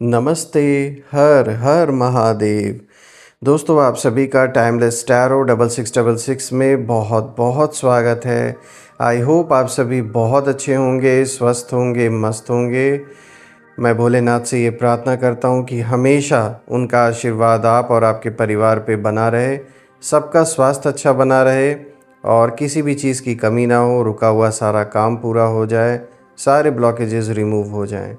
नमस्ते। हर हर महादेव। दोस्तों, आप सभी का टाइमलेस टैरो 6666 में बहुत बहुत स्वागत है। आई होप आप सभी बहुत अच्छे होंगे, स्वस्थ होंगे, मस्त होंगे। मैं भोलेनाथ से ये प्रार्थना करता हूँ कि हमेशा उनका आशीर्वाद आप और आपके परिवार पे बना रहे, सबका स्वास्थ्य अच्छा बना रहे और किसी भी चीज़ की कमी ना हो, रुका हुआ सारा काम पूरा हो जाए, सारे ब्लॉकेजेस रिमूव हो जाएं।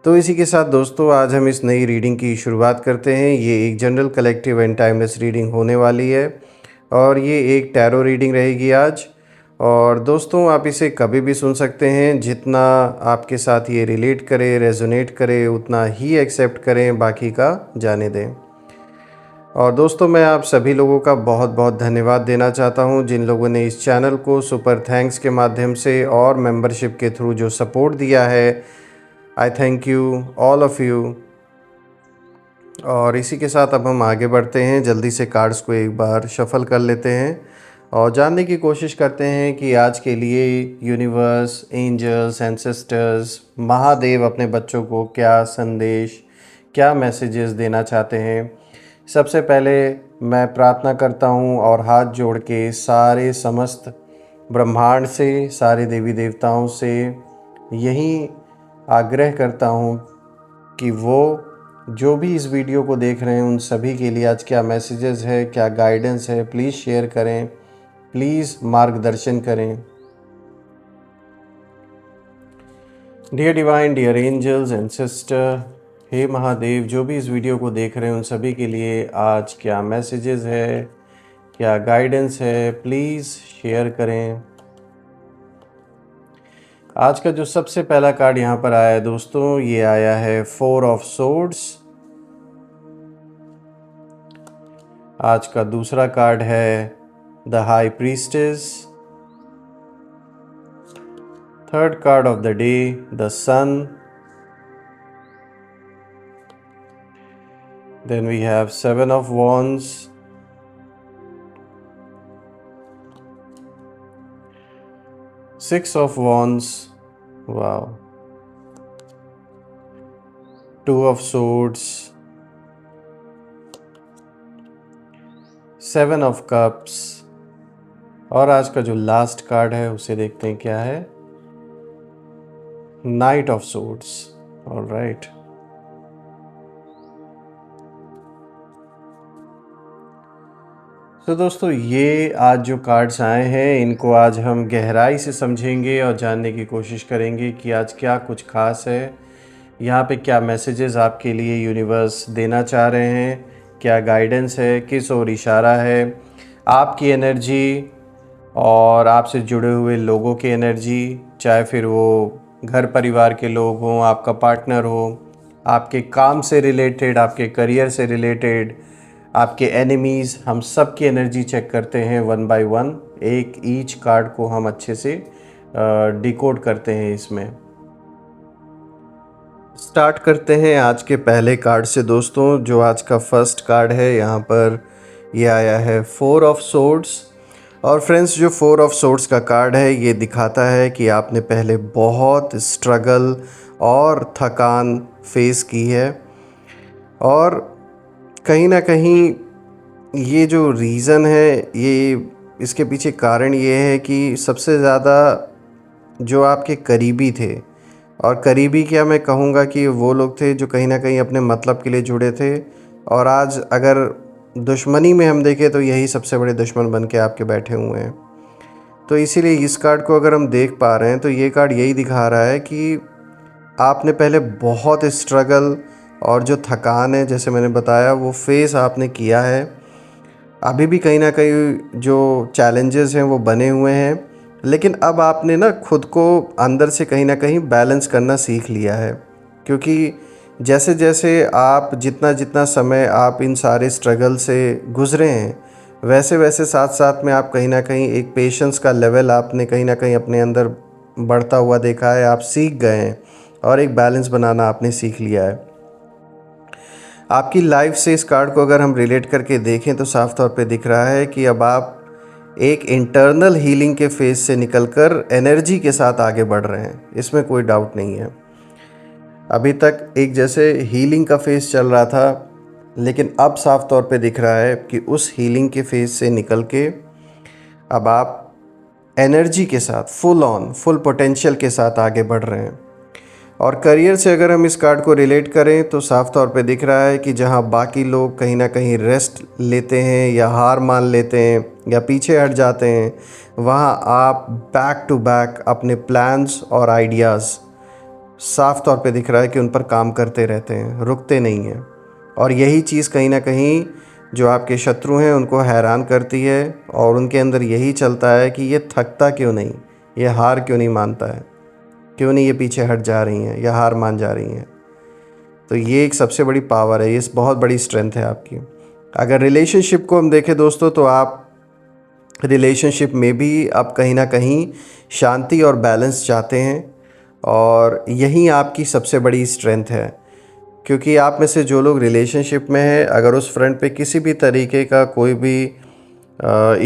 तो इसी के साथ दोस्तों, आज हम इस नई रीडिंग की शुरुआत करते हैं। ये एक general collective and timeless reading होने वाली है और ये एक टैरो रीडिंग रहेगी आज। और दोस्तों, आप इसे कभी भी सुन सकते हैं। जितना आपके साथ ये रिलेट करे, रेजोनेट करे, उतना ही एक्सेप्ट करें, बाकी का जाने दें। और दोस्तों, मैं आप सभी लोगों का बहुत बहुत धन्यवाद देना चाहता हूं, जिन लोगों ने इस चैनल को सुपर थैंक्स के माध्यम से और मेंबरशिप के थ्रू जो सपोर्ट दिया है। आई thank you all of you. और इसी के साथ अब हम आगे बढ़ते हैं। जल्दी से कार्ड्स को एक बार शफ़ल कर लेते हैं और जानने की कोशिश करते हैं कि आज के लिए यूनिवर्स, एंजल्स, एंसेस्टर्स, महादेव अपने बच्चों को क्या संदेश, क्या मैसेजेस देना चाहते हैं। सबसे पहले मैं प्रार्थना करता हूँ और हाथ जोड़ के सारे समस्त ब्रह्मांड से, सारे देवी देवताओं से यही आग्रह करता हूँ कि वो जो भी इस वीडियो को देख रहे हैं उन सभी के लिए आज क्या मैसेजेस है, क्या गाइडेंस है, प्लीज़ शेयर करें, प्लीज़ मार्गदर्शन करें। Dear divine, dear angels and sister, हे महादेव, जो भी इस वीडियो को देख रहे हैं उन सभी के लिए आज क्या मैसेजेस है, क्या गाइडेंस है, प्लीज़ शेयर करें। आज का जो सबसे पहला कार्ड यहाँ पर आया है दोस्तों, ये आया है 4 ऑफ सोर्ड्स। आज का दूसरा कार्ड है the high priestess. Third card of the day, the sun. Then we have 7 of wands, 6 of wands, wow, 2 of swords, 7 of cups और आज का जो लास्ट कार्ड है उसे देखते हैं क्या है, नाइट ऑफ swords। ऑलराइट, तो दोस्तों, ये आज जो कार्ड्स आए हैं इनको आज हम गहराई से समझेंगे और जानने की कोशिश करेंगे कि आज क्या कुछ खास है, यहाँ पे क्या मैसेजेस आपके लिए यूनिवर्स देना चाह रहे हैं, क्या गाइडेंस है, किस ओर इशारा है, आपकी एनर्जी और आपसे जुड़े हुए लोगों की एनर्जी, चाहे फिर वो घर परिवार के लोग हों, आपका पार्टनर हो, आपके काम से रिलेटेड, आपके करियर से रिलेटेड, आपके एनिमीज़, हम सब की एनर्जी चेक करते हैं वन बाय वन। एक ईच कार्ड को हम अच्छे से डिकोड करते हैं। इसमें स्टार्ट करते हैं आज के पहले कार्ड से दोस्तों। जो आज का फर्स्ट कार्ड है, यहाँ पर ये आया है 4 ऑफ सोर्ड्स। और फ्रेंड्स, जो 4 ऑफ सोर्ड्स का कार्ड है ये दिखाता है कि आपने पहले बहुत स्ट्रगल और थकान फेस की है और कहीं ना कहीं ये जो रीज़न है, ये इसके पीछे कारण ये है कि सबसे ज़्यादा जो आपके करीबी थे, और करीबी क्या मैं कहूँगा कि वो लोग थे जो कहीं ना कहीं अपने मतलब के लिए जुड़े थे, और आज अगर दुश्मनी में हम देखें तो यही सबसे बड़े दुश्मन बन के आपके बैठे हुए हैं। तो इसीलिए इस कार्ड को अगर हम देख पा रहे हैं तो ये कार्ड यही दिखा रहा है कि आपने पहले बहुत स्ट्रगल और जो थकान है, जैसे मैंने बताया, वो फेस आपने किया है। अभी भी कहीं ना कहीं जो चैलेंजेस हैं वो बने हुए हैं, लेकिन अब आपने ना खुद को अंदर से कहीं ना कहीं बैलेंस करना सीख लिया है। क्योंकि जैसे जैसे आप जितना जितना समय आप इन सारे स्ट्रगल से गुज़रे हैं, वैसे वैसे साथ साथ में आप कहीं ना कहीं एक पेशेंस का लेवल आपने कहीं ना कहीं अपने अंदर बढ़ता हुआ देखा है। आप सीख गए हैं और एक बैलेंस बनाना आपने सीख लिया है। आपकी लाइफ से इस कार्ड को अगर हम रिलेट करके देखें तो साफ तौर पे दिख रहा है कि अब आप एक इंटरनल हीलिंग के फेज से निकलकर एनर्जी के साथ आगे बढ़ रहे हैं, इसमें कोई डाउट नहीं है। अभी तक एक जैसे हीलिंग का फेज़ चल रहा था, लेकिन अब साफ तौर पे दिख रहा है कि उस हीलिंग के फेज़ से निकल के अब आप एनर्जी के साथ फुल पोटेंशियल के साथ आगे बढ़ रहे हैं। और करियर से अगर हम इस कार्ड को रिलेट करें तो साफ तौर पे दिख रहा है कि जहां बाकी लोग कहीं ना कहीं रेस्ट लेते हैं या हार मान लेते हैं या पीछे हट जाते हैं, वहां आप बैक टू बैक अपने प्लान्स और आइडियाज़ साफ तौर पे दिख रहा है कि उन पर काम करते रहते हैं, रुकते नहीं हैं। और यही चीज़ कहीं ना कहीं जो आपके शत्रु हैं उनको हैरान करती है और उनके अंदर यही चलता है कि ये थकता क्यों नहीं, ये हार क्यों नहीं मानता है, क्यों नहीं ये पीछे हट जा रही हैं या हार मान जा रही हैं। तो ये एक सबसे बड़ी पावर है, ये बहुत बड़ी स्ट्रेंथ है आपकी। अगर रिलेशनशिप को हम देखें दोस्तों, तो आप रिलेशनशिप में भी अब कहीं ना कहीं शांति और बैलेंस चाहते हैं और यही आपकी सबसे बड़ी स्ट्रेंथ है। क्योंकि आप में से जो लोग रिलेशनशिप में हैं, अगर उस फ्रंट पे किसी भी तरीके का कोई भी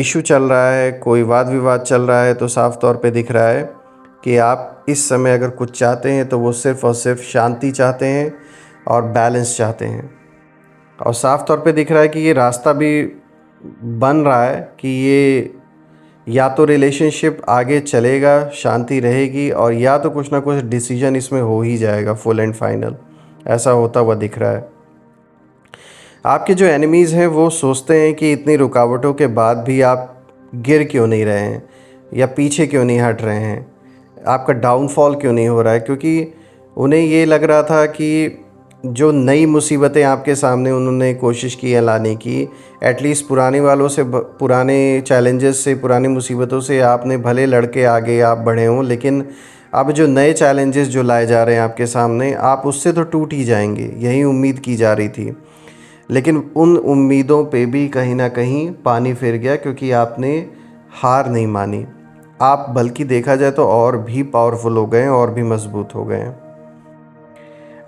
इशू चल रहा है, कोई वाद विवाद चल रहा है, तो साफ तौर पे दिख रहा है कि आप इस समय अगर कुछ चाहते हैं तो वो सिर्फ़ और सिर्फ शांति चाहते हैं और बैलेंस चाहते हैं। और साफ तौर पे दिख रहा है कि ये रास्ता भी बन रहा है कि ये या तो रिलेशनशिप आगे चलेगा, शांति रहेगी, और या तो कुछ ना कुछ डिसीजन इसमें हो ही जाएगा फुल एंड फाइनल, ऐसा होता हुआ दिख रहा है। आपके जो एनिमीज़ हैं वो सोचते हैं कि इतनी रुकावटों के बाद भी आप गिर क्यों नहीं रहे हैं या पीछे क्यों नहीं हट रहे हैं, आपका डाउनफॉल क्यों नहीं हो रहा है। क्योंकि उन्हें ये लग रहा था कि जो नई मुसीबतें आपके सामने उन्होंने कोशिश की है लाने की, एटलीस्ट पुराने वालों से पुराने चैलेंजेस से, पुरानी मुसीबतों से आपने भले लड़के आगे आप बढ़े हों, लेकिन अब जो नए चैलेंजेस जो लाए जा रहे हैं आपके सामने, आप उससे तो टूट ही जाएंगे, यही उम्मीद की जा रही थी। लेकिन उन उम्मीदों पे भी कहीं ना कहीं पानी फिर गया, क्योंकि आपने हार नहीं मानी। आप बल्कि देखा जाए तो और भी पावरफुल हो गए, और भी मजबूत हो गए।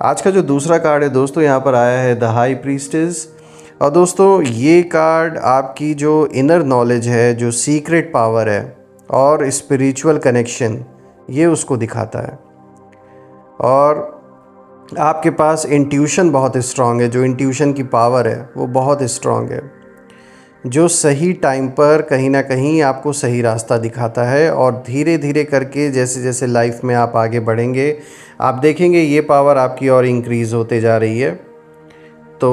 आज का जो दूसरा कार्ड है दोस्तों, यहाँ पर आया है द हाई प्रीस्टेस। और दोस्तों ये कार्ड आपकी जो इनर नॉलेज है, जो सीक्रेट पावर है और स्पिरिचुअल कनेक्शन, ये उसको दिखाता है। और आपके पास इंट्यूशन बहुत स्ट्रांग है, जो इंट्यूशन की पावर है वो बहुत स्ट्रांग है, जो सही टाइम पर कहीं ना कहीं आपको सही रास्ता दिखाता है। और धीरे धीरे करके जैसे जैसे लाइफ में आप आगे बढ़ेंगे, आप देखेंगे ये पावर आपकी और इंक्रीज़ होते जा रही है। तो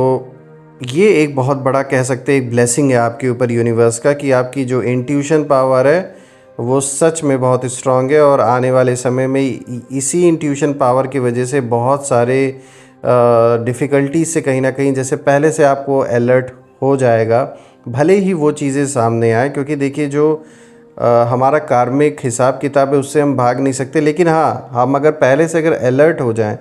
ये एक बहुत बड़ा कह सकते हैं एक ब्लेसिंग है आपके ऊपर यूनिवर्स का, कि आपकी जो इंट्यूशन पावर है वो सच में बहुत स्ट्रांग है। और आने वाले समय में इसी इंट्यूशन पावर की वजह से बहुत सारे डिफ़िकल्टीज से कहीं ना कहीं जैसे पहले से आपको अलर्ट हो जाएगा, भले ही वो चीज़ें सामने आए। क्योंकि देखिए जो हमारा कार्मिक हिसाब किताब है उससे हम भाग नहीं सकते, लेकिन हाँ, हम अगर पहले से अगर अलर्ट हो जाएं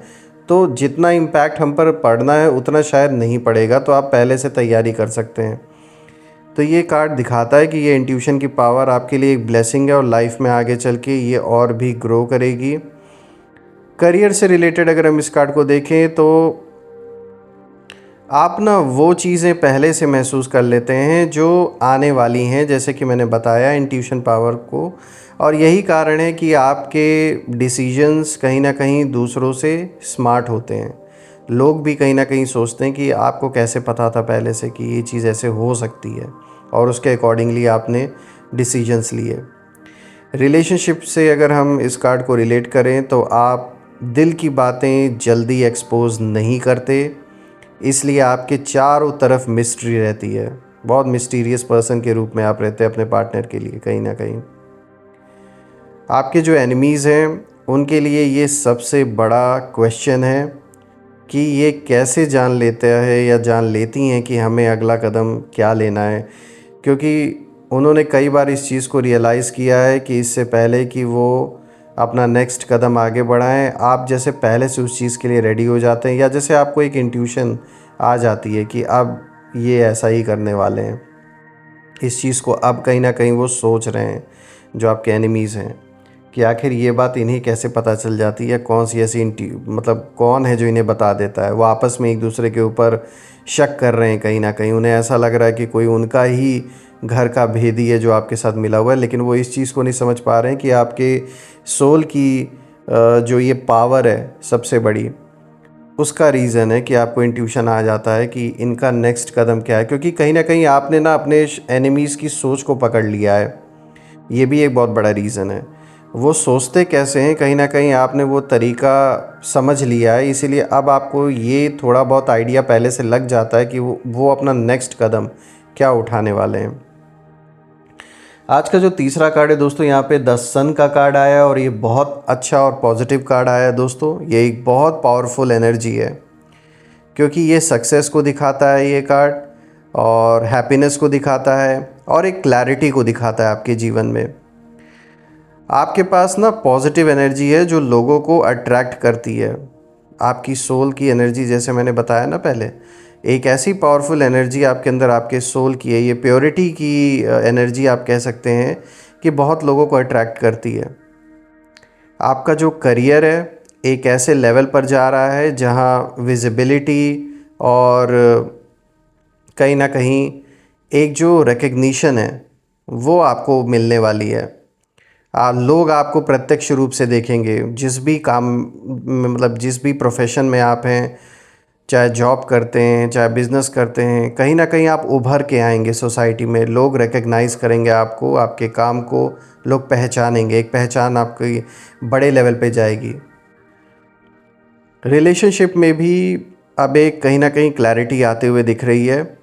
तो जितना इम्पैक्ट हम पर पड़ना है उतना शायद नहीं पड़ेगा, तो आप पहले से तैयारी कर सकते हैं। तो ये कार्ड दिखाता है कि ये इंट्यूशन की पावर आपके लिए एक ब्लेसिंग है और लाइफ में आगे चल के ये और भी ग्रो करेगी। करियर से रिलेटेड अगर हम इस कार्ड को देखें तो आप ना वो चीज़ें पहले से महसूस कर लेते हैं जो आने वाली हैं, जैसे कि मैंने बताया इंट्यूशन पावर को। और यही कारण है कि आपके डिसीजंस कहीं ना कहीं दूसरों से स्मार्ट होते हैं। लोग भी कहीं ना कहीं सोचते हैं कि आपको कैसे पता था पहले से कि ये चीज़ ऐसे हो सकती है, और उसके अकॉर्डिंगली आपने डिसीजंस लिए। रिलेशनशिप से अगर हम इस कार्ड को रिलेट करें तो आप दिल की बातें जल्दी एक्सपोज नहीं करते, इसलिए आपके चारों तरफ मिस्ट्री रहती है। बहुत मिस्टीरियस पर्सन के रूप में आप रहते हैं अपने पार्टनर के लिए। कहीं ना कहीं आपके जो एनिमीज़ हैं उनके लिए ये सबसे बड़ा क्वेश्चन है कि ये कैसे जान लेते हैं या जान लेती हैं कि हमें अगला कदम क्या लेना है। क्योंकि उन्होंने कई बार इस चीज़ को रियलाइज़ किया है कि इससे पहले कि वो अपना नेक्स्ट कदम आगे बढ़ाएं, आप जैसे पहले से उस चीज़ के लिए रेडी हो जाते हैं, या जैसे आपको एक इंट्यूशन आ जाती है कि अब ये ऐसा ही करने वाले हैं। इस चीज़ को अब कहीं ना कहीं वो सोच रहे हैं जो आपके एनिमीज़ हैं कि आखिर ये बात इन्हें कैसे पता चल जाती है, कौन सी ऐसी मतलब कौन है जो इन्हें बता देता है। वो आपस में एक दूसरे के ऊपर शक कर रहे हैं, कहीं ना कहीं उन्हें ऐसा लग रहा है कि कोई उनका ही घर का भेदी है जो आपके साथ मिला हुआ है। लेकिन वो इस चीज़ को नहीं समझ पा रहे हैं कि आपके सोल की जो ये पावर है सबसे बड़ी, उसका रीज़न है कि आपको इंट्यूशन आ जाता है कि इनका नेक्स्ट कदम क्या है, क्योंकि कहीं ना कहीं आपने ना अपने एनिमीज़ की सोच को पकड़ लिया है। ये भी एक बहुत बड़ा रीज़न है। वो सोचते कैसे हैं, कहीं ना कहीं आपने वो तरीका समझ लिया है, इसीलिए अब आपको ये थोड़ा बहुत आइडिया पहले से लग जाता है कि वो अपना नेक्स्ट कदम क्या उठाने वाले हैं। आज का जो तीसरा कार्ड है दोस्तों, यहाँ पे द सन का कार्ड आया है और ये बहुत अच्छा और पॉजिटिव कार्ड आया है दोस्तों। ये एक बहुत पावरफुल एनर्जी है, क्योंकि ये सक्सेस को दिखाता है ये कार्ड, और हैप्पीनेस को दिखाता है, और एक क्लैरिटी को दिखाता है आपके जीवन में। आपके पास ना पॉजिटिव एनर्जी है जो लोगों को अट्रैक्ट करती है। आपकी सोल की एनर्जी, जैसे मैंने बताया ना पहले, एक ऐसी पावरफुल एनर्जी आपके अंदर, आपके सोल की है। ये प्योरिटी की एनर्जी आप कह सकते हैं कि बहुत लोगों को अट्रैक्ट करती है। आपका जो करियर है एक ऐसे लेवल पर जा रहा है जहाँ विजिबिलिटी और कहीं ना कहीं एक जो रिकग्निशन है वो आपको मिलने वाली है। लोग आपको प्रत्यक्ष रूप से देखेंगे जिस भी काम मतलब जिस भी प्रोफेशन में आप हैं, चाहे जॉब करते हैं चाहे बिज़नेस करते हैं, कहीं ना कहीं आप उभर के आएंगे सोसाइटी में। लोग रिकग्नाइज़ करेंगे आपको, आपके काम को लोग पहचानेंगे, एक पहचान आपकी बड़े लेवल पे जाएगी। रिलेशनशिप में भी अब एक कहीं ना कहीं क्लैरिटी आते हुए दिख रही है,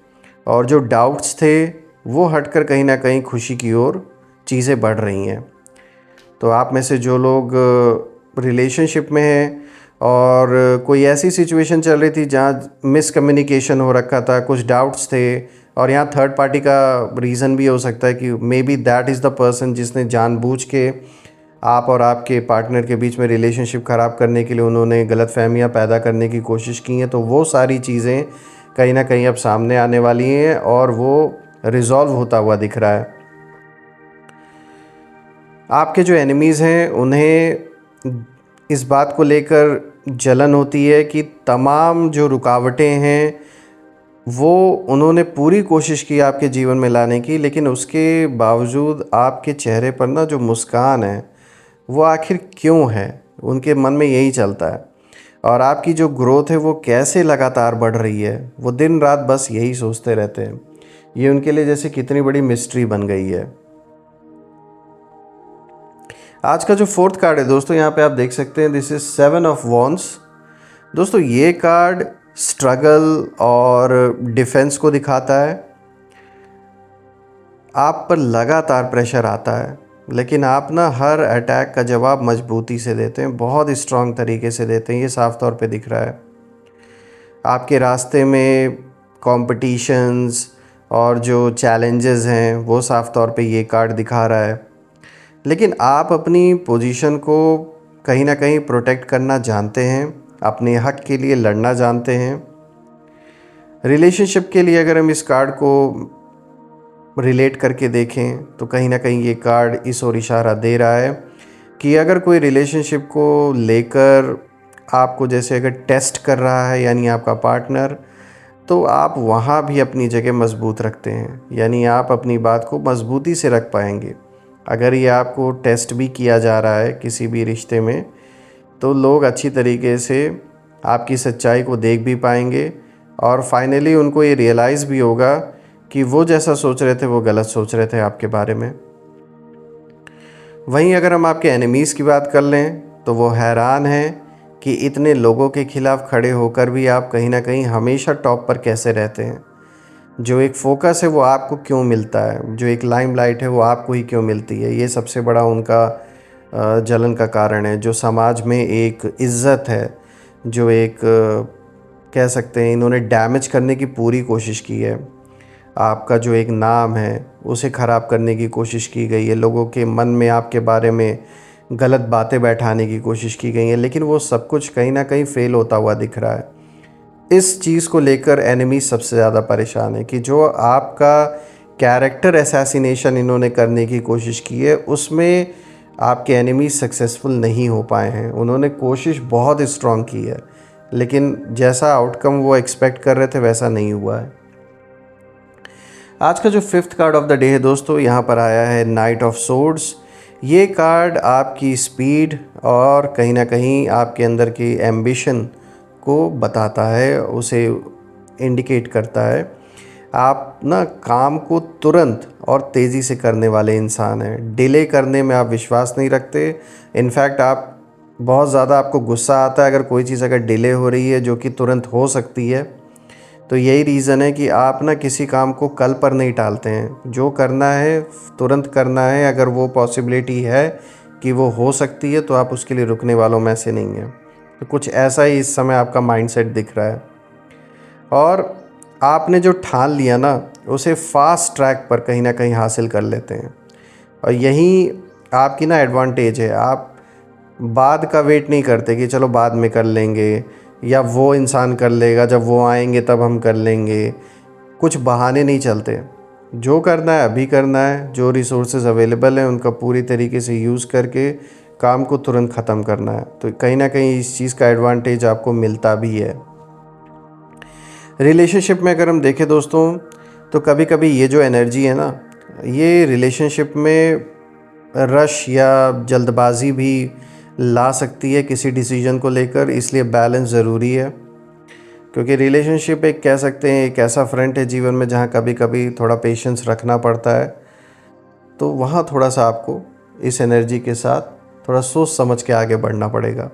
और जो डाउट्स थे वो हटकर कहीं ना कहीं खुशी की ओर चीज़ें बढ़ रही हैं। तो आप में से जो लोग रिलेशनशिप में हैं और कोई ऐसी सिचुएशन चल रही थी जहाँ मिसकम्युनिकेशन हो रखा था, कुछ डाउट्स थे, और यहाँ थर्ड पार्टी का रीज़न भी हो सकता है कि may be that is the person जिसने जानबूझ के आप और आपके पार्टनर के बीच में रिलेशनशिप ख़राब करने के लिए उन्होंने गलतफहमियां पैदा करने की कोशिश की हैं। तो वो सारी चीज़ें कहीं ना कहीं अब सामने आने वाली हैं और वो रिज़ॉल्व होता हुआ दिख रहा है। आपके जो एनिमीज़ हैं उन्हें इस बात को लेकर जलन होती है कि तमाम जो रुकावटें हैं वो उन्होंने पूरी कोशिश की आपके जीवन में लाने की, लेकिन उसके बावजूद आपके चेहरे पर ना जो मुस्कान है वो आखिर क्यों है, उनके मन में यही चलता है। और आपकी जो ग्रोथ है वो कैसे लगातार बढ़ रही है, वो दिन रात बस यही सोचते रहते हैं। ये उनके लिए जैसे कितनी बड़ी मिस्ट्री बन गई है। आज का जो फोर्थ कार्ड है दोस्तों, यहाँ पे आप देख सकते हैं, दिस इज 7 ऑफ वॉन्ड्स। दोस्तों ये कार्ड स्ट्रगल और डिफेंस को दिखाता है। आप पर लगातार प्रेशर आता है, लेकिन आप ना हर अटैक का जवाब मजबूती से देते हैं, बहुत स्ट्रांग तरीके से देते हैं। ये साफ तौर पे दिख रहा है। आपके रास्ते में कॉम्पिटिशन्स और जो चैलेंजेस हैं वो साफ तौर पे ये कार्ड दिखा रहा है, लेकिन आप अपनी पोजीशन को कहीं ना कहीं प्रोटेक्ट करना जानते हैं, अपने हक के लिए लड़ना जानते हैं। रिलेशनशिप के लिए अगर हम इस कार्ड को रिलेट करके देखें तो कहीं ना कहीं ये कार्ड इस ओर इशारा दे रहा है कि अगर कोई रिलेशनशिप को लेकर आपको जैसे अगर टेस्ट कर रहा है, यानी आपका पार्टनर, तो आप वहाँ भी अपनी जगह मजबूत रखते हैं, यानी आप अपनी बात को मजबूती से रख पाएंगे। अगर ये आपको टेस्ट भी किया जा रहा है किसी भी रिश्ते में, तो लोग अच्छी तरीके से आपकी सच्चाई को देख भी पाएंगे, और फाइनली उनको ये रियलाइज़ भी होगा कि वो जैसा सोच रहे थे वो गलत सोच रहे थे आपके बारे में। वहीं अगर हम आपके एनिमीज़ की बात कर लें तो वो हैरान हैं कि इतने लोगों के खिलाफ खड़े होकर भी आप कहीं ना कहीं हमेशा टॉप पर कैसे रहते हैं। जो एक फोकस है वो आपको क्यों मिलता है, जो एक लाइमलाइट है वो आपको ही क्यों मिलती है, ये सबसे बड़ा उनका जलन का कारण है। जो समाज में एक इज़्ज़त है, जो एक कह सकते हैं इन्होंने डैमेज करने की पूरी कोशिश की है। आपका जो एक नाम है उसे ख़राब करने की कोशिश की गई है, लोगों के मन में आपके बारे में गलत बातें बैठाने की कोशिश की गई है, लेकिन वो सब कुछ कहीं ना कहीं फ़ेल होता हुआ दिख रहा है। इस चीज़ को लेकर एनिमी सबसे ज़्यादा परेशान है कि जो आपका कैरेक्टर असैसिनेशन इन्होंने करने की कोशिश की है उसमें आपके एनिमी सक्सेसफुल नहीं हो पाए हैं। उन्होंने कोशिश बहुत स्ट्रॉन्ग की है, लेकिन जैसा आउटकम वो एक्सपेक्ट कर रहे थे वैसा नहीं हुआ है। आज का जो fifth card of the day है दोस्तों, यहाँ पर आया है नाइट ऑफ सोर्ड्स। ये कार्ड आपकी स्पीड और कहीं ना कहीं आपके अंदर की एम्बिशन को बताता है, उसे इंडिकेट करता है। आप ना काम को तुरंत और तेज़ी से करने वाले इंसान हैं। डिले करने में आप विश्वास नहीं रखते। इनफैक्ट आप बहुत ज़्यादा आपको गुस्सा आता है अगर कोई चीज़ अगर डिले हो रही है जो कि तुरंत हो सकती है। तो यही रीज़न है कि आप ना किसी काम को कल पर नहीं टालते हैं। जो करना है तुरंत करना है। अगर वो पॉसिबिलिटी है कि वो हो सकती है तो आप उसके लिए रुकने वालों में से नहीं हैं। तो कुछ ऐसा ही इस समय आपका माइंडसेट दिख रहा है। और आपने जो ठान लिया ना उसे फास्ट ट्रैक पर कहीं ना कहीं हासिल कर लेते हैं। और यही आपकी ना एडवांटेज है। आप बाद का वेट नहीं करते कि चलो बाद में कर लेंगे या वो इंसान कर लेगा, जब वो आएंगे तब हम कर लेंगे। कुछ बहाने नहीं चलते। जो करना है अभी करना है। जो रिसोर्सेज अवेलेबल हैं उनका पूरी तरीके से यूज़ करके काम को तुरंत ख़त्म करना है। तो कहीं ना कहीं इस चीज़ का एडवांटेज आपको मिलता भी है। रिलेशनशिप में अगर हम देखें दोस्तों तो कभी कभी ये जो एनर्जी है ना, ये रिलेशनशिप में रश या जल्दबाजी भी ला सकती है किसी डिसीजन को लेकर। इसलिए बैलेंस ज़रूरी है, क्योंकि रिलेशनशिप एक कह सकते हैं एक ऐसा फ्रंट है जीवन में जहाँ कभी कभी थोड़ा पेशेंस रखना पड़ता है। तो वहाँ थोड़ा सा आपको इस एनर्जी के साथ थोड़ा सोच समझ के आगे बढ़ना पड़ेगा।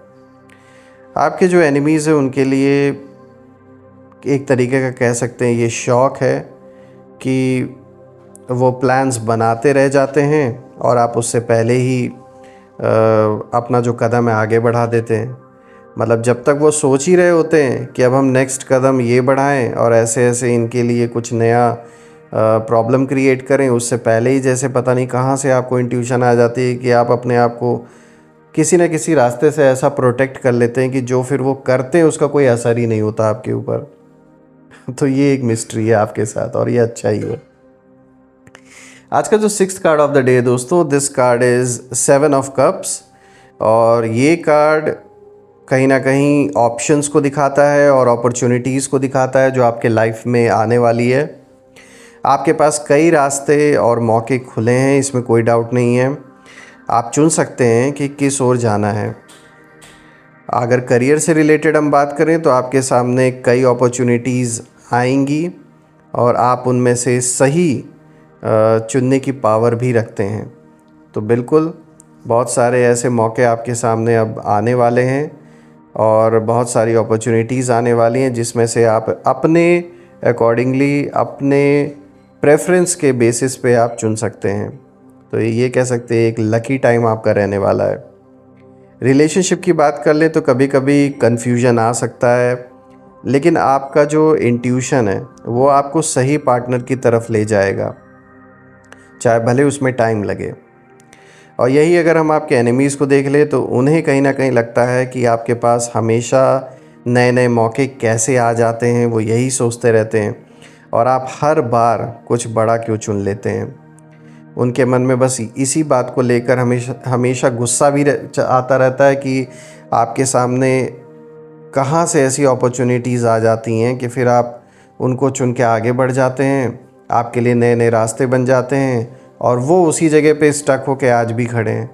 आपके जो एनिमीज़ हैं उनके लिए एक तरीके का कह सकते हैं ये शौक़ है कि वो प्लान्स बनाते रह जाते हैं और आप उससे पहले ही अपना जो कदम है आगे बढ़ा देते हैं। मतलब जब तक वो सोच ही रहे होते हैं कि अब हम नेक्स्ट कदम ये बढ़ाएं और ऐसे ऐसे इनके लिए कुछ नया प्रॉब्लम क्रिएट करें, उससे पहले ही जैसे पता नहीं कहाँ से आपको इंट्यूशन आ जाती है कि आप अपने आप को किसी न किसी रास्ते से ऐसा प्रोटेक्ट कर लेते हैं कि जो फिर वो करते हैं उसका कोई असर ही नहीं होता आपके ऊपर। तो ये एक मिस्ट्री है आपके साथ और ये अच्छा ही है। आज का जो 6th card of the day दोस्तों, this card is 7 of cups. और ये कार्ड कहीं ना कहीं ऑप्शंस को दिखाता है और अपॉर्चुनिटीज़ को दिखाता है जो आपके लाइफ में आने वाली है। आपके पास कई रास्ते और मौके खुले हैं, इसमें कोई डाउट नहीं है। आप चुन सकते हैं कि किस ओर जाना है। अगर करियर से रिलेटेड हम बात करें तो आपके सामने कई अपॉर्चुनिटीज़ आएंगी और आप उनमें से सही चुनने की पावर भी रखते हैं। तो बिल्कुल बहुत सारे ऐसे मौके आपके सामने अब आने वाले हैं और बहुत सारी अपॉर्चुनिटीज़ आने वाली हैं जिसमें से आप अपने अकॉर्डिंगली अपने प्रेफरेंस के बेसिस पे आप चुन सकते हैं। तो ये कह सकते हैं एक लकी टाइम आपका रहने वाला है। रिलेशनशिप की बात कर लें तो कभी कभी कन्फ्यूजन आ सकता है, लेकिन आपका जो इंट्यूशन है वो आपको सही पार्टनर की तरफ ले जाएगा, चाहे भले उसमें टाइम लगे। और यही अगर हम आपके एनिमीज़ को देख लें तो उन्हें कहीं ना कहीं लगता है कि आपके पास हमेशा नए नए मौके कैसे आ जाते हैं, वो यही सोचते रहते हैं और आप हर बार कुछ बड़ा क्यों चुन लेते हैं। उनके मन में बस इसी बात को लेकर हमेशा गुस्सा भी आता रहता है कि आपके सामने कहाँ से ऐसी अपॉर्चुनिटीज़ आ जाती हैं कि फिर आप उनको चुन के आगे बढ़ जाते हैं, आपके लिए नए नए रास्ते बन जाते हैं और वो उसी जगह पे स्टक होकर आज भी खड़े हैं।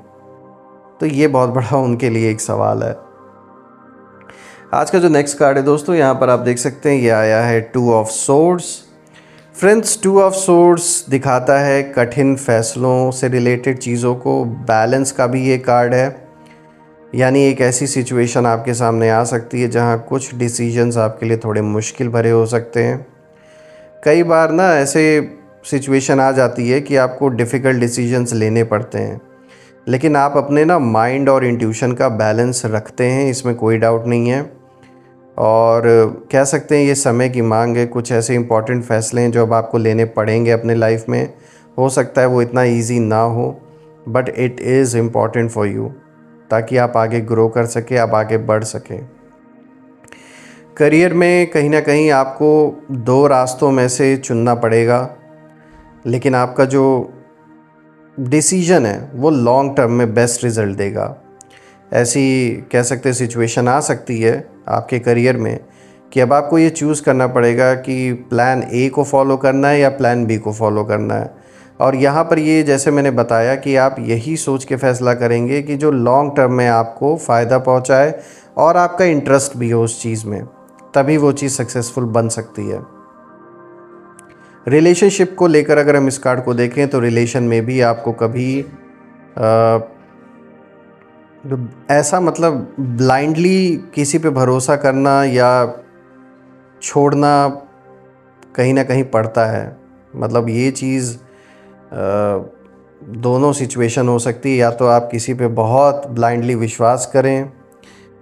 तो ये बहुत बड़ा उनके लिए एक सवाल है। आज का जो नेक्स्ट कार्ड है दोस्तों, यहाँ पर आप देख सकते हैं ये आया है 2 of swords. Friends, 2 of swords दिखाता है कठिन फैसलों से रिलेटेड चीज़ों को। बैलेंस का भी ये कार्ड है, यानी एक ऐसी सिचुएशन आपके सामने आ सकती है जहाँ कुछ डिसीजंस आपके लिए थोड़े मुश्किल भरे हो सकते हैं। कई बार ना ऐसे सिचुएशन आ जाती है कि आपको डिफ़िकल्ट डिसीजंस लेने पड़ते हैं, लेकिन आप अपने ना माइंड और इंट्यूशन का बैलेंस रखते हैं, इसमें कोई डाउट नहीं है। और कह सकते हैं ये समय की मांग है। कुछ ऐसे इंपॉर्टेंट फ़ैसले हैं जो अब आपको लेने पड़ेंगे अपने लाइफ में। हो सकता है वो इतना ईजी ना हो, but it is important for you, ताकि आप आगे ग्रो कर सकें, आप आगे बढ़ सकें। करियर में कहीं ना कहीं आपको 2 रास्तों में से चुनना पड़ेगा, लेकिन आपका जो डिसीजन है वो लॉन्ग टर्म में बेस्ट रिज़ल्ट देगा। ऐसी कह सकते हैं सिचुएशन आ सकती है आपके करियर में कि अब आपको ये चूज़ करना पड़ेगा कि प्लान ए को फॉलो करना है या प्लान बी को फॉलो करना है। और यहाँ पर ये जैसे मैंने बताया कि आप यही सोच के फ़ैसला करेंगे कि जो लॉन्ग टर्म में आपको फ़ायदा पहुँचाए और आपका इंटरेस्ट भी हो उस चीज़ में, तभी वो चीज़ सक्सेसफुल बन सकती है। रिलेशनशिप को लेकर अगर हम इस कार्ड को देखें तो रिलेशन में भी आपको कभी ऐसा मतलब ब्लाइंडली किसी पे भरोसा करना या छोड़ना कहीं ना कहीं पड़ता है। मतलब ये चीज़ दोनों सिचुएशन हो सकती है, या तो आप किसी पे बहुत ब्लाइंडली विश्वास करें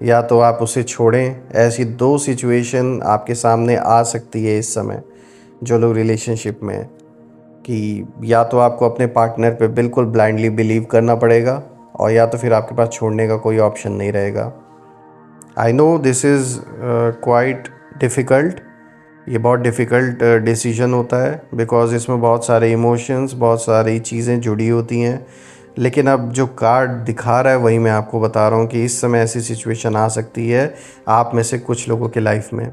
या तो आप उसे छोड़ें। ऐसी दो सिचुएशन आपके सामने आ सकती है इस समय जो लोग रिलेशनशिप में हैं, कि या तो आपको अपने पार्टनर पे बिल्कुल ब्लाइंडली बिलीव करना पड़ेगा और या तो फिर आपके पास छोड़ने का कोई ऑप्शन नहीं रहेगा। I know this is quite difficult, ये बहुत डिफ़िकल्ट डिसीजन होता है बिकॉज़ इसमें बहुत सारे इमोशंस, बहुत सारी चीज़ें जुड़ी होती हैं। लेकिन अब जो कार्ड दिखा रहा है वही मैं आपको बता रहा हूँ कि इस समय ऐसी सिचुएशन आ सकती है आप में से कुछ लोगों के लाइफ में।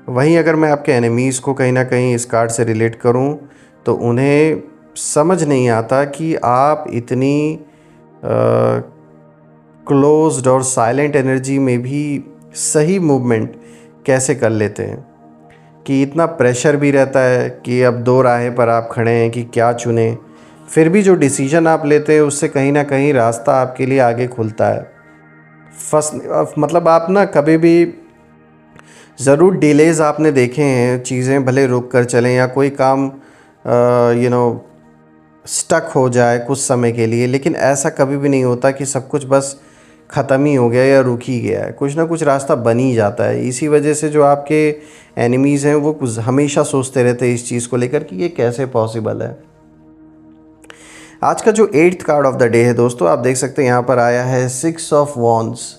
वहीं अगर मैं आपके एनिमीज़ को कहीं ना कहीं इस कार्ड से रिलेट करूँ तो उन्हें समझ नहीं आता कि आप इतनी क्लोज्ड और साइलेंट एनर्जी में भी सही मूवमेंट कैसे कर लेते हैं, कि इतना प्रेशर भी रहता है कि अब दो राहें पर आप खड़े हैं कि क्या चुनें, फिर भी जो डिसीजन आप लेते हैं उससे कहीं ना कहीं रास्ता आपके लिए आगे खुलता है। मतलब आप ना कभी भी ज़रूर डिलेज़ आपने देखे हैं, चीज़ें भले रुक कर चलें या कोई काम स्टक हो जाए कुछ समय के लिए, लेकिन ऐसा कभी भी नहीं होता कि सब कुछ बस ख़त्म ही हो गया या रुक ही गया है। कुछ ना कुछ रास्ता बन ही जाता है। इसी वजह से जो आपके एनिमीज़ हैं वो कुछ हमेशा सोचते रहते हैं इस चीज़ को लेकर कि ये कैसे पॉसिबल है। आज का जो 8th card of the day है दोस्तों, आप देख सकते हैं यहाँ पर आया है 6 ऑफ वॉन्ड्स।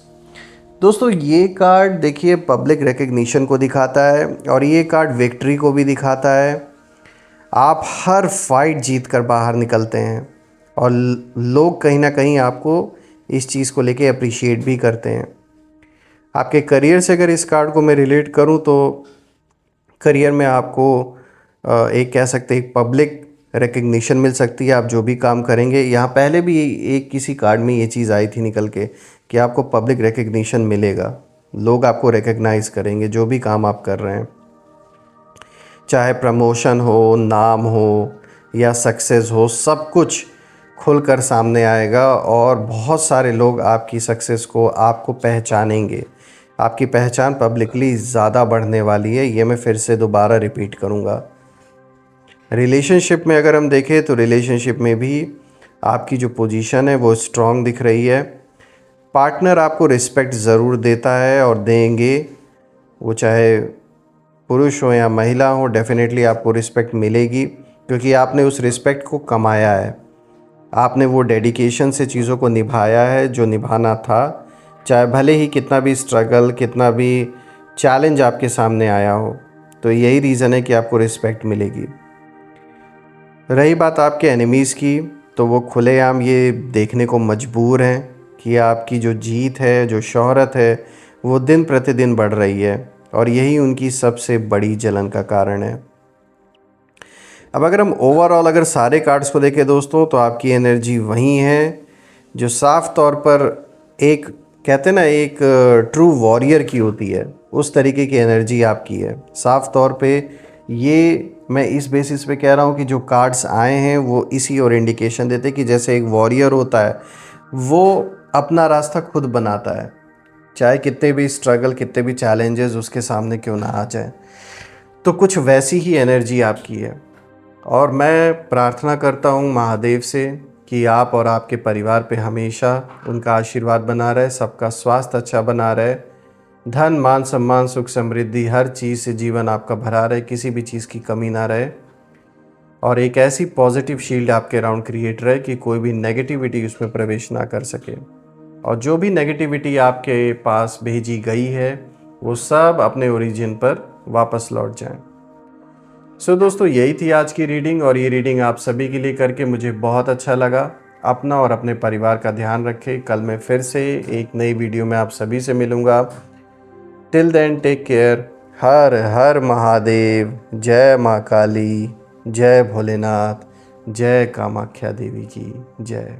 दोस्तों ये कार्ड देखिए पब्लिक रिकग्निशन को दिखाता है और ये कार्ड विक्ट्री को भी दिखाता है। आप हर फाइट जीत कर बाहर निकलते हैं और लोग कहीं ना कहीं आपको इस चीज़ को लेके अप्रिशिएट भी करते हैं। आपके करियर से अगर इस कार्ड को मैं रिलेट करूं तो करियर में आपको एक कह सकते हैं एक पब्लिक रिकग्निशन मिल सकती है। आप जो भी काम करेंगे, यहाँ पहले भी एक किसी कार्ड में ये चीज़ आई थी निकल के कि आपको पब्लिक रिकग्निशन मिलेगा, लोग आपको रिकग्नाइज़ करेंगे जो भी काम आप कर रहे हैं, चाहे प्रमोशन हो, नाम हो या सक्सेस हो, सब कुछ खुलकर सामने आएगा और बहुत सारे लोग आपकी सक्सेस को आपको पहचानेंगे। आपकी पहचान पब्लिकली ज़्यादा बढ़ने वाली है, ये मैं फिर से दोबारा रिपीट करूँगा। रिलेशनशिप में अगर हम देखें तो रिलेशनशिप में भी आपकी जो पोजीशन है वो स्ट्रॉन्ग दिख रही है। पार्टनर आपको रिस्पेक्ट ज़रूर देता है और देंगे, वो चाहे पुरुष हो या महिला हो, डेफिनेटली आपको रिस्पेक्ट मिलेगी क्योंकि आपने उस रिस्पेक्ट को कमाया है। आपने वो डेडिकेशन से चीज़ों को निभाया है जो निभाना था, चाहे भले ही कितना भी स्ट्रगल, कितना भी चैलेंज आपके सामने आया हो। तो यही रीज़न है कि आपको रिस्पेक्ट मिलेगी। रही बात आपके एनिमीज़ की, तो वो खुलेआम ये देखने को मजबूर हैं कि आपकी जो जीत है, जो शोहरत है, वो दिन प्रतिदिन बढ़ रही है और यही उनकी सबसे बड़ी जलन का कारण है। अब अगर हम ओवरऑल अगर सारे कार्ड्स को देखें दोस्तों, तो आपकी एनर्जी वही है जो साफ तौर पर एक कहते हैं ना एक ट्रू वॉरियर की होती है, उस तरीके की एनर्जी आपकी है। साफ तौर पे ये मैं इस बेसिस पे कह रहा हूँ कि जो कार्ड्स आए हैं वो इसी और इंडिकेशन देते हैं कि जैसे एक वॉरियर होता है वो अपना रास्ता खुद बनाता है, चाहे कितने भी स्ट्रगल, कितने भी चैलेंजेस उसके सामने क्यों ना आ जाए। तो कुछ वैसी ही एनर्जी आपकी है और मैं प्रार्थना करता हूँ महादेव से कि आप और आपके परिवार पे हमेशा उनका आशीर्वाद बना रहे, सबका स्वास्थ्य अच्छा बना रहे, धन मान सम्मान सुख समृद्धि हर चीज़ से जीवन आपका भरा रहे, किसी भी चीज़ की कमी ना रहे और एक ऐसी पॉजिटिव शील्ड आपके अराउंड क्रिएट रहे कि कोई भी नेगेटिविटी उसमें प्रवेश ना कर सके और जो भी नेगेटिविटी आपके पास भेजी गई है वो सब अपने ओरिजिन पर वापस लौट जाए। सो दोस्तों यही थी आज की रीडिंग और ये रीडिंग आप सभी के लिए करके मुझे बहुत अच्छा लगा। अपना और अपने परिवार का ध्यान रखें। कल मैं फिर से एक नई वीडियो में आप सभी से मिलूँगा। Till then take care. हर हर महादेव। जय माँ काली, जय भोलेनाथ, जय कामाख्या देवी की जय।